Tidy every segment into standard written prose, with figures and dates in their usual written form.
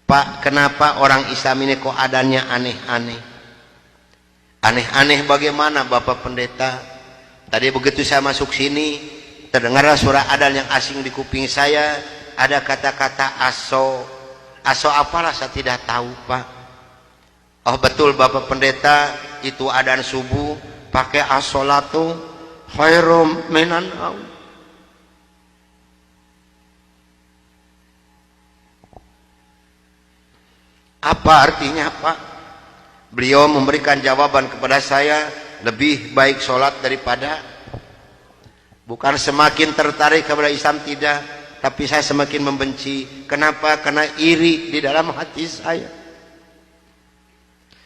Pak, kenapa orang Islam ini kok adanya aneh-aneh? Aneh-aneh bagaimana Bapak Pendeta? Tadi begitu saya masuk sini, terdengarlah suara adzan yang asing di kuping saya. Ada kata-kata aso. Aso apalah saya tidak tahu, Pak. Oh betul Bapak Pendeta, itu adzan subuh pakai as-sholatu khairum minan naum. Apa artinya, Pak? Beliau memberikan jawaban kepada saya, lebih baik sholat daripada. Bukan semakin tertarik kepada Islam, tidak, tapi saya semakin membenci. Kenapa? Karena iri di dalam hati saya.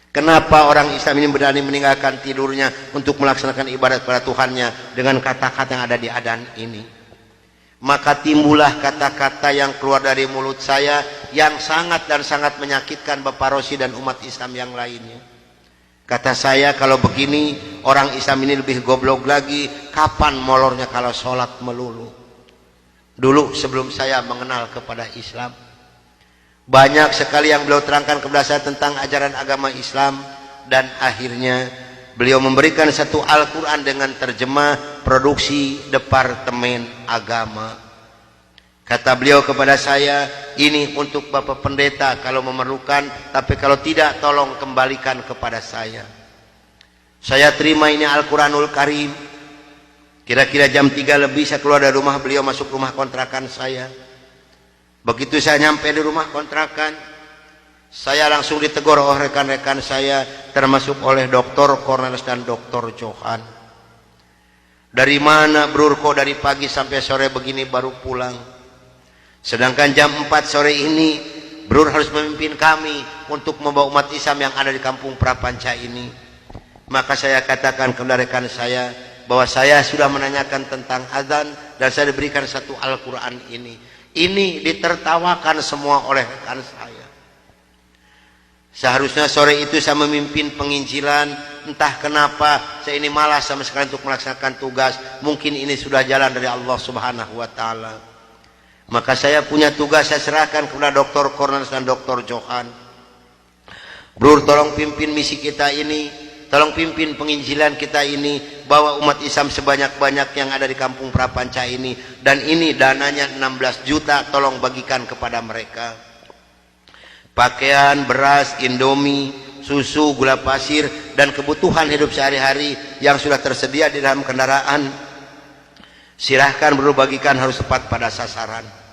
Kenapa orang Islam ini berani meninggalkan tidurnya untuk melaksanakan ibadat kepada Tuhannya dengan kata-kata yang ada di adzan ini? Maka timbullah kata-kata yang keluar dari mulut saya yang sangat dan sangat menyakitkan Bapak Rosi dan umat Islam yang lainnya. Kata saya, kalau begini orang Islam ini lebih goblok lagi. Kapan molornya kalau sholat melulu? Dulu sebelum saya mengenal kepada Islam, banyak sekali yang beliau terangkan kepada saya tentang ajaran agama Islam. Dan akhirnya beliau memberikan satu Al-Quran dengan terjemah produksi Departemen Agama. Kata beliau kepada saya, ini untuk Bapak Pendeta kalau memerlukan, tapi kalau tidak tolong kembalikan kepada saya. Saya terima ini Al-Quranul Karim. Kira-kira jam 3 lebih saya keluar dari rumah beliau, masuk rumah kontrakan saya. Begitu saya nyampe di rumah kontrakan, saya langsung ditegur oleh rekan-rekan saya, termasuk oleh Dr. Cornelis dan Dr. Johan. Dari mana Brur kok dari pagi sampai sore begini baru pulang? Sedangkan jam 4 sore ini Brur harus memimpin kami untuk membawa umat Islam yang ada di kampung Prapanca ini. Maka saya katakan kepada rekan saya bahwa saya sudah menanyakan tentang azan dan saya diberikan satu Al-Quran ini. Ini ditertawakan semua oleh rekan saya. Seharusnya sore itu saya memimpin penginjilan. Entah kenapa saya ini malas sama sekali untuk melaksanakan tugas. Mungkin ini sudah jalan dari Allah Subhanahu wa Ta'ala. Maka saya punya tugas, saya serahkan kepada Dr. Cornelis dan Dr. Johan. Brur, tolong pimpin misi kita ini, tolong pimpin penginjilan kita ini, bawa umat Islam sebanyak-banyak yang ada di kampung Prapanca ini. Dan ini dananya 16 juta, tolong bagikan kepada mereka. Pakaian, beras, indomie, susu, gula pasir, dan kebutuhan hidup sehari-hari yang sudah tersedia di dalam kendaraan. Silahkan Brur bagikan, harus tepat pada sasaran.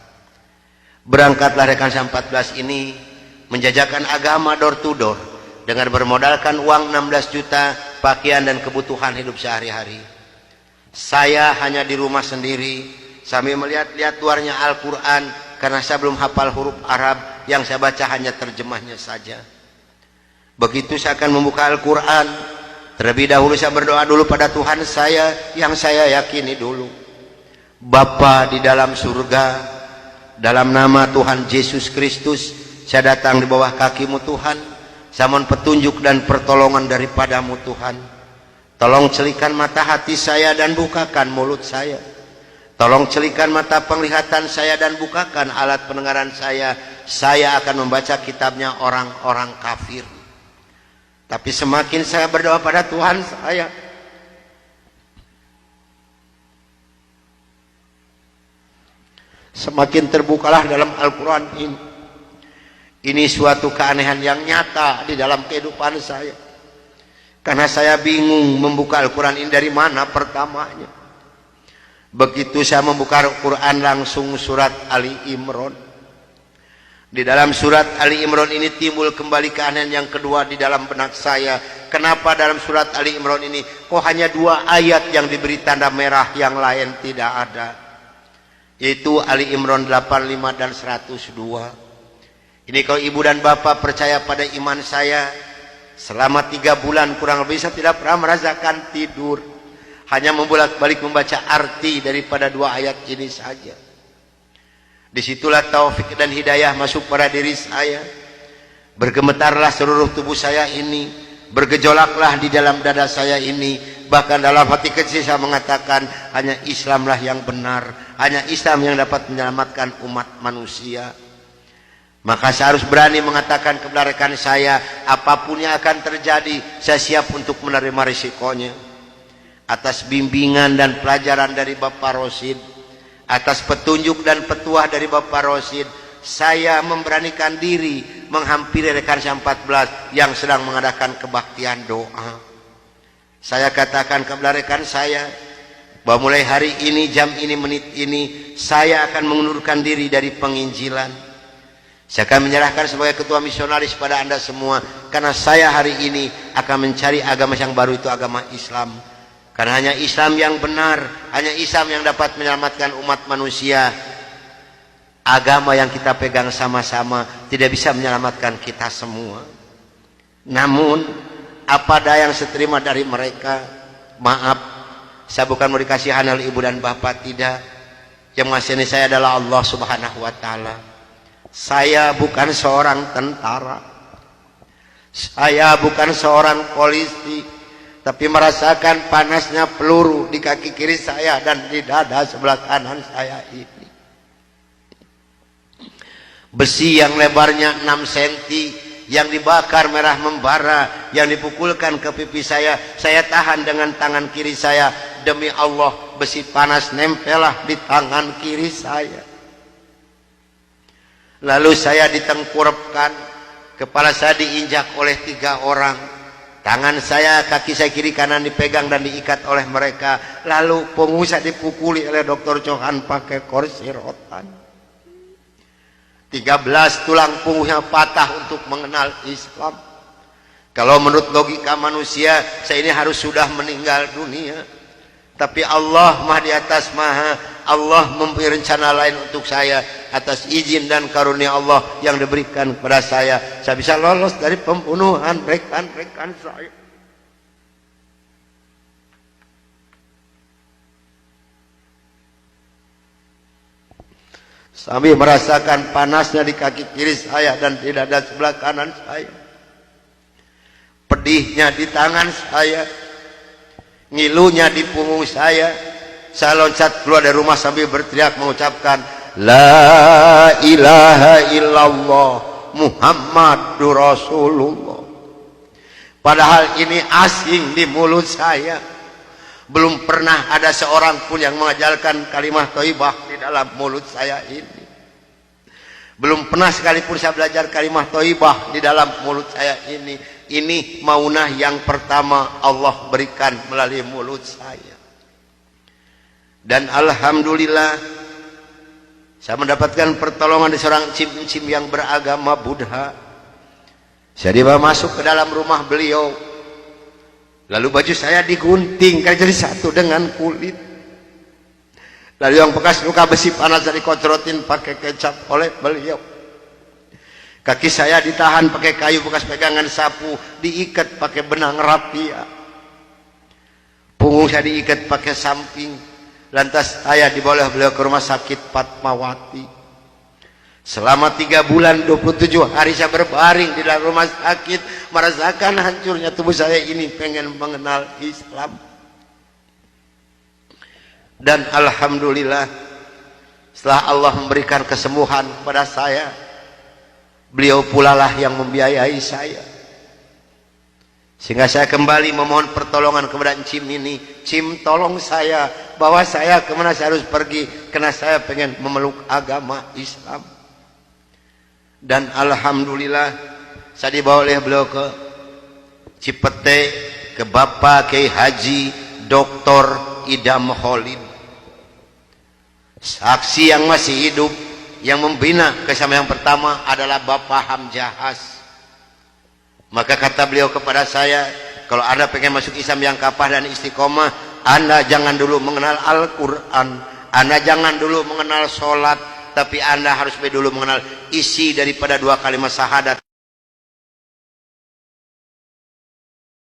Berangkatlah rekan saya 14 ini menjajakan agama door to door dengan bermodalkan uang 16 juta, pakaian dan kebutuhan hidup sehari-hari. Saya hanya di rumah sendiri sambil melihat-lihat luarnya Al-Quran karena saya belum hafal huruf Arab, yang saya baca hanya terjemahnya saja. Begitu saya akan membuka Al-Quran, terlebih dahulu saya berdoa dulu pada Tuhan saya yang saya yakini dulu. Bapa di dalam surga, dalam nama Tuhan Yesus Kristus, saya datang di bawah kakimu Tuhan. Saya mohon petunjuk dan pertolongan daripadamu Tuhan. Tolong celikan mata hati saya dan bukakan mulut saya. Tolong celikan mata penglihatan saya dan bukakan alat pendengaran saya. Saya akan membaca kitabnya orang-orang kafir. Tapi semakin saya berdoa pada Tuhan saya, semakin terbukalah dalam Al-Quran ini. Ini suatu keanehan yang nyata di dalam kehidupan saya. Karena saya bingung membuka Al-Quran ini dari mana pertamanya. Begitu saya membuka Al-Quran langsung surat Ali Imran. Di dalam surat Ali Imran ini timbul kembali keanehan yang kedua di dalam benak saya. Kenapa dalam surat Ali Imran ini kok hanya 2 ayat yang diberi tanda merah, yang lain tidak ada? Yaitu Ali Imran 85 dan 102. Ini kalau ibu dan bapak percaya pada iman saya, selama 3 bulan kurang lebih saya tidak pernah merasakan tidur. Hanya membolak-balik membaca arti daripada 2 ayat ini saja. Disitulah taufik dan hidayah masuk pada diri saya. Bergemetarlah seluruh tubuh saya ini, bergejolaklah di dalam dada saya ini. Bahkan dalam hati kecil saya mengatakan, hanya Islamlah yang benar, hanya Islam yang dapat menyelamatkan umat manusia. Maka saya harus berani mengatakan kepada rekan saya, apapun yang akan terjadi, saya siap untuk menerima risikonya. Atas bimbingan dan pelajaran dari Bapak Rosid, atas petunjuk dan petuah dari Bapak Rosid, saya memberanikan diri menghampiri rekan saya 14 yang sedang mengadakan kebaktian doa. Saya katakan kepada rekan saya bahwa mulai hari ini, jam ini, menit ini, saya akan mengundurkan diri dari penginjilan. Saya akan menyerahkan sebagai ketua misionaris pada Anda semua, karena saya hari ini akan mencari agama yang baru, itu agama Islam. Karena hanya Islam yang benar, hanya Islam yang dapat menyelamatkan umat manusia. Agama yang kita pegang sama-sama tidak bisa menyelamatkan kita semua. Namun apa daya yang saya terima dari mereka, maaf, saya bukan mau dikasihan oleh ibu dan bapak, tidak. Yang mengasihani saya adalah Allah Subhanahu wa Ta'ala. Saya bukan seorang tentara, saya bukan seorang polisi, tapi merasakan panasnya peluru di kaki kiri saya dan di dada sebelah kanan saya ini. Besi yang lebarnya 6 cm yang dibakar merah membara, yang dipukulkan ke pipi saya tahan dengan tangan kiri saya. Demi Allah, besi panas nempelah di tangan kiri saya. Lalu saya ditengkurapkan, kepala saya diinjak oleh 3 orang. Tangan saya, kaki saya kiri kanan dipegang dan diikat oleh mereka. Lalu punggung saya dipukuli oleh Dr. Johan pakai kursi rotan. 13 tulang punggungnya patah untuk mengenal Islam. Kalau menurut logika manusia, saya ini harus sudah meninggal dunia. Tapi Allah Maha di atas Maha, Allah mempunyai rencana lain untuk saya. Atas izin dan karunia Allah yang diberikan kepada saya bisa lolos dari pembunuhan rekan-rekan saya. Sambil merasakan panasnya di kaki kiri saya dan di dada sebelah kanan saya, pedihnya di tangan saya, ngilunya di punggung saya loncat keluar dari rumah sambil berteriak mengucapkan La ilaha illallah Muhammadur Rasulullah. Padahal ini asing di mulut saya. Belum pernah ada seorang pun yang mengajarkan kalimat thayyibah di dalam mulut saya ini. Belum pernah sekalipun saya belajar kalimat thayyibah di dalam mulut saya ini. Ini maunah yang pertama Allah berikan melalui mulut saya. Dan alhamdulillah saya mendapatkan pertolongan dari seorang cim-cim yang beragama Buddha. Saya dibawa masuk ke dalam rumah beliau. Lalu baju saya digunting karena jadi satu dengan kulit. Lalu yang bekas luka besi panas saya dikocrotin pakai kecap oleh beliau. Kaki saya ditahan pakai kayu bekas pegangan sapu, diikat pakai benang rapia. Punggung saya diikat pakai samping. Lantas saya dibawa beliau ke rumah sakit Fatmawati. Selama 3 bulan 27 hari saya berbaring di dalam rumah sakit, merasakan hancurnya tubuh saya ini, pengen mengenal Islam. Dan alhamdulillah setelah Allah memberikan kesembuhan kepada saya, beliau pula lah yang membiayai saya. Sehingga saya kembali memohon pertolongan kepada Cim ini. Cim, tolong saya, bawa saya kemana saya harus pergi, karena saya pengen memeluk agama Islam. Dan alhamdulillah saya dibawa oleh beliau ke Cipete, ke Bapak Kiai Haji Dr. Idam Khalid, saksi yang masih hidup, yang membina kesama yang pertama adalah Bapak Hamjahas. Maka kata beliau kepada saya, kalau Anda pengen masuk Islam yang kafah dan istiqomah, Anda jangan dulu mengenal Al-Quran, Anda jangan dulu mengenal sholat, tapi Anda harus dulu mengenal isi daripada 2 kalimat syahadat.